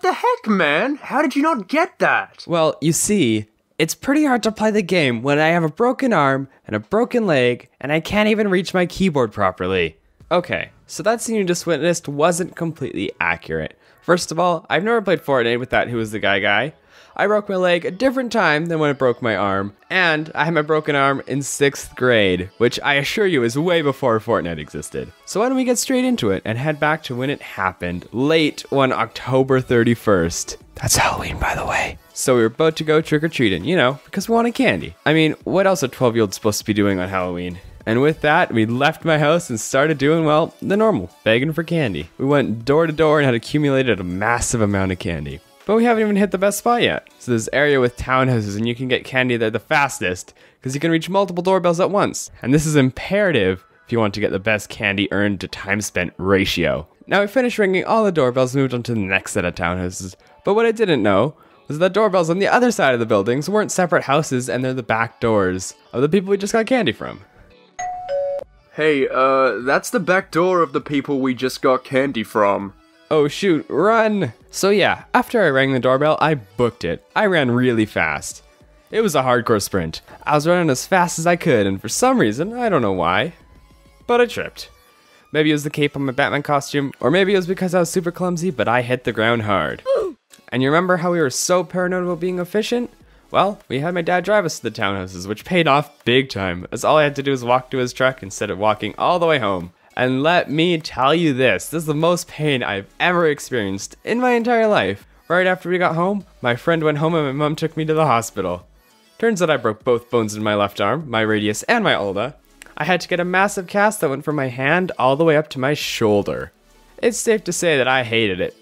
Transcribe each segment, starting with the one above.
the heck, man? How did you not get that? Well, you see, it's pretty hard to play the game when I have a broken arm and a broken leg and I can't even reach my keyboard properly. Okay, so that scene you just witnessed wasn't completely accurate. First of all, I've never played Fortnite with that Who is the Guy. I broke my leg a different time than when I broke my arm, and I had my broken arm in 6th grade, which I assure you is way before Fortnite existed. So why don't we get straight into it and head back to when it happened, late on October 31st. That's Halloween, by the way. So we were about to go trick-or-treating, you know, because we wanted candy. I mean, what else are 12-year-olds supposed to be doing on Halloween? And with that, we left my house and started doing, well, the normal, begging for candy. We went door to door and had accumulated a massive amount of candy. But we haven't even hit the best spot yet. So there's an area with townhouses and you can get candy there the fastest because you can reach multiple doorbells at once. And this is imperative if you want to get the best candy earned to time spent ratio. Now we finished ringing all the doorbells and moved on to the next set of townhouses. But what I didn't know was that doorbells on the other side of the buildings weren't separate houses and they're the back doors of the people we just got candy from. Hey, that's the back door of the people we just got candy from. Oh shoot, run! So yeah, after I rang the doorbell, I booked it. I ran really fast. It was a hardcore sprint. I was running as fast as I could, and for some reason, I don't know why, but I tripped. Maybe it was the cape on my Batman costume, or maybe it was because I was super clumsy, but I hit the ground hard. And you remember how we were so paranoid about being efficient? Well, we had my dad drive us to the townhouses, which paid off big time, as all I had to do was walk to his truck instead of walking all the way home. And let me tell you this is the most pain I've ever experienced in my entire life. Right after we got home, my friend went home and my mom took me to the hospital. Turns out I broke both bones in my left arm, my radius and my ulna. I had to get a massive cast that went from my hand all the way up to my shoulder. It's safe to say that I hated it.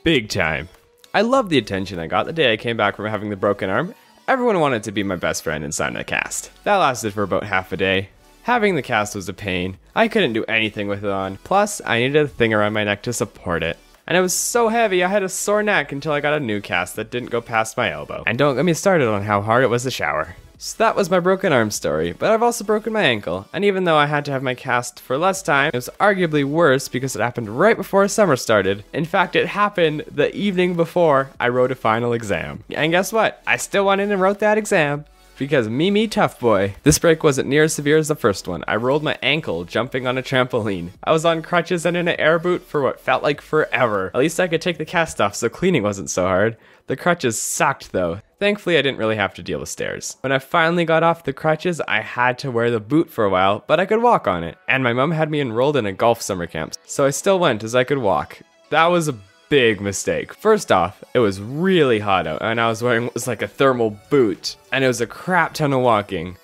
Big time. I loved the attention I got the day I came back from having the broken arm. Everyone wanted to be my best friend and sign a cast. That lasted for about half a day. Having the cast was a pain. I couldn't do anything with it on. Plus, I needed a thing around my neck to support it. And it was so heavy I had a sore neck until I got a new cast that didn't go past my elbow. And don't get me started on how hard it was to shower. So that was my broken arm story, but I've also broken my ankle. And even though I had to have my cast for less time, it was arguably worse because it happened right before summer started. In fact, it happened the evening before I wrote a final exam. And guess what? I still went in and wrote that exam. Because me tough boy. This break wasn't near as severe as the first one. I rolled my ankle jumping on a trampoline. I was on crutches and in an air boot for what felt like forever. At least I could take the cast off so cleaning wasn't so hard. The crutches sucked though. Thankfully I didn't really have to deal with stairs. When I finally got off the crutches, I had to wear the boot for a while, but I could walk on it. And my mom had me enrolled in a golf summer camp, so I still went as I could walk. That was a big mistake. First off, it was really hot out and I was wearing what was like a thermal boot and it was a crap ton of walking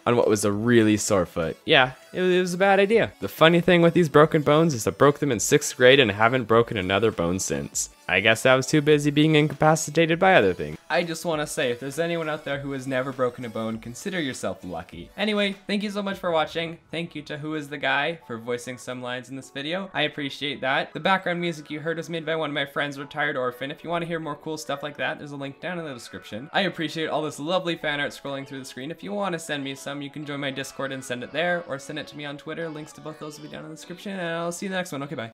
on what was a really sore foot. Yeah, it was a bad idea. The funny thing with these broken bones is I broke them in 6th grade and haven't broken another bone since. I guess I was too busy being incapacitated by other things. I just want to say, if there's anyone out there who has never broken a bone, consider yourself lucky. Anyway, thank you so much for watching. Thank you to Who is the Guy for voicing some lines in this video. I appreciate that. The background music you heard was made by one of my friends, Retired Orphan. If you want to hear more cool stuff like that, there's a link down in the description. I appreciate all this lovely fan art scrolling through the screen. If you want to send me some, you can join my Discord and send it there, or send it to me on Twitter. Links to both those will be down in the description, and I'll see you in the next one. Okay, bye.